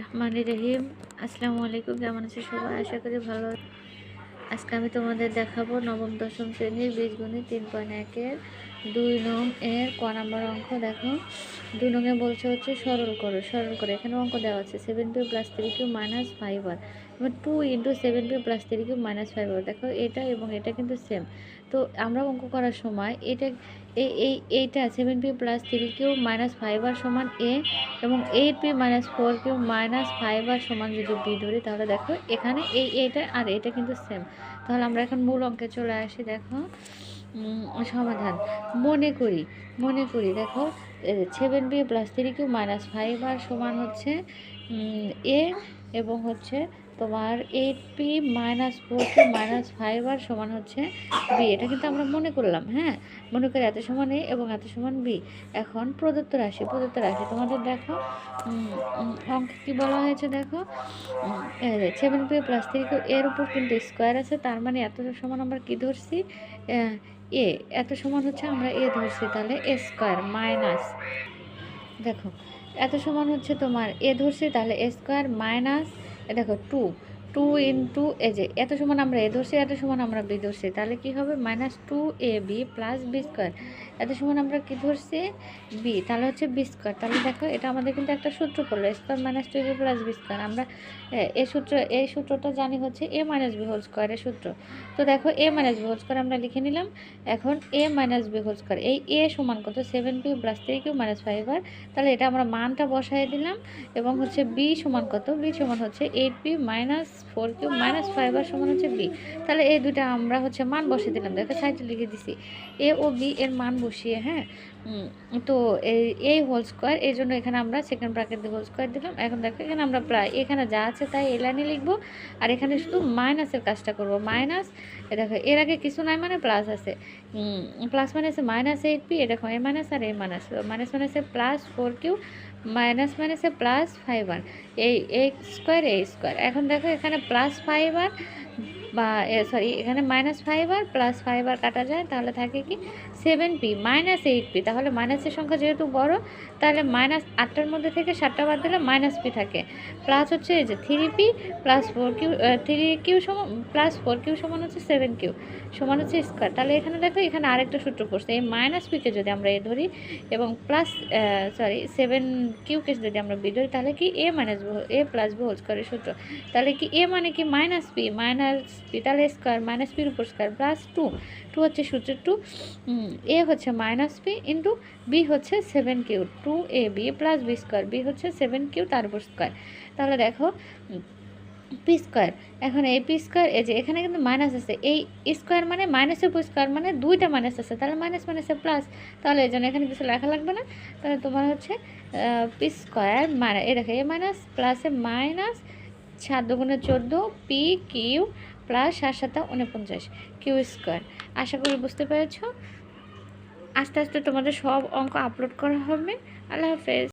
রহমানির রহিম। আসসালামু আলাইকুম। কেমন আছে সবাই? আশা করি ভালো। আজকে আমি তোমাদের দেখাবো নবম দশম শ্রেণীর বীজগণিত 3.1-এর 2 নং এর ক নাম্বার অঙ্ক। দেখো 2 নংয়ে বলছে হচ্ছে সরল করো। এখানে অঙ্ক দেওয়া আছে 7p + 3q - 5r, এবার 2 × 7p + 3q - 5r। দেখো এটা এবং এটা কিন্তু সেম। তো আমরা অঙ্ক করার সময় এইটা 7p + 3q - 5r সমান a এবং 8p - 4q - 5r সমান যদি b ধরি, তাহলে দেখো এখানে এইটা আর এটা কিন্তু সেম। তাহলে আমরা এখন মূল অঙ্কে চলে আসি। দেখো সমাধান মনে করি দেখো 7p + 3q - 5r সমান হচ্ছে a এবং হচ্ছে তোমার 8p - 4q - 5r সমান হচ্ছে b। এটা কিন্তু আমরা মনে করলাম। হ্যাঁ, মনে করি এত সমান a এবং এত সমান b। এখন প্রদত্ত রাশি তোমাদের দেখো অঙ্কে কী বলা হয়েছে। দেখো 7p + 3q এর উপর কিন্তু স্কোয়ার আছে, তার মানে এত সমান আমরা কি ধরছি, এ এত সমান হচ্ছে আমরা এ ধরছি। তাহলে এ স্কোয়ার মাইনাস, দেখো এত সমান হচ্ছে তোমার এ ধরছি, তাহলে এ স্কোয়ার মাইনাস দেখো 2 ইন্টু এই যে এত সমান আমরা এ ধরছি, এত সমান আমরা বি ধরছি, তাহলে কি হবে -2ab + b স্কোয়ার। এত সমান আমরা কি ধরছি, বি, তাহলে হচ্ছে বি স্কোয়ার। তাহলে দেখো এটা আমাদের কিন্তু একটা সূত্র পড়লো, স্কোয়ার -2ab + b স্কোয়ার। আমরা এই সূত্রটা জানি হচ্ছে a - b হোল স্কোয়ারের সূত্র। তো দেখো a - b হোল স্কোয়ার আমরা লিখে নিলাম। এখন a - b হোল স্কোয়ার, এই a সমান কত, 7p + 3q - 5r। তাহলে এটা আমরা মানটা বসাই দিলাম এবং হচ্ছে b সমান কত, b সমান হচ্ছে 8p - 4q - 5r সমান হচ্ছে b। তাহলে এই দুইটা আমরা হচ্ছে মান বসিয়ে দিলাম। দেখো সাইডে লিখে দিছি a ও b এর মান বসিয়ে। হ্যাঁ, তো এই হোল স্কোয়ার, এই জন্য এখানে আমরা সেকেন্ড ব্র্যাকেট দিয়ে হোল স্কোয়ার দিলাম। এখন দেখো এখানে আমরা প্রায় এখানে যা আছে তাই এই লাইনে লিখবো, আর এখানে শুধু মাইনাসের কাজটা করবো। মাইনাস, দেখো এর আগে কিছু নাই মানে প্লাস আছে, প্লাস মানে আছে -8p, দেখো A minus R A minus, minus মাইনাসে +4q মাইনাস মাইনাসে +5r, এই স্কোয়ার এই স্কোয়ার। এখন দেখো এখানে +5r বা সরি এখানে -5r +5r কাটা যায়, তাহলে থাকে কি 7p - 8p। তাহলে মাইনাসের সংখ্যা যেহেতু বড়, তাহলে -8টার মধ্যে থেকে 7টা বাদ দিলে -p থাকে। প্লাস হচ্ছে এই যে 3p + 4q, 3q সমান +4q সমান হচ্ছে 7q সমান হচ্ছে স্কোয়ার। তাহলে এখানে দেখো এখানে আরেকটা সূত্র পড়ছে, এই -p-কে যদি আমরা এ ধরি এবং7q-কে যদি আমরা বি ধরি, তাহলে কি a + b হোল স্কোয়ারের সূত্র। তাহলে কি a মানে কি -p, তাহলে স্কোয়ার -p-র উপর স্কোয়ার +2 হচ্ছে সূত্রের 2, a হচ্ছে -p ইন্টু b হচ্ছে 7q, 2ab + b square, b হচ্ছে 7q তার উপর স্কোয়ার। তাহলে দেখো পি স্কোয়ার। এখন এই পি স্কোয়ার, এই যে এখানে কিন্তু মাইনাস আছে, এই স্কোয়ার মানে মাইনাসের উপর স্কোয়ার মানে দুইটা মাইনাস আছে, তাহলে মাইনাস মাইনাসে প্লাস, তাহলে এই জন্য এখানে কিছু লেখা লাগবে না। তাহলে তোমার হচ্ছে পি স্কোয়ার মানে এই দেখো এ মাইনাস প্লাসে minus 7 × 14 P Q plus 7 × 7 = 49 Q square. আশা করি বুঝতে পেরেছ। আস্তে আস্তে তোমাদের সব অঙ্ক আপলোড করা হবে। আল্লাহ হাফেজ।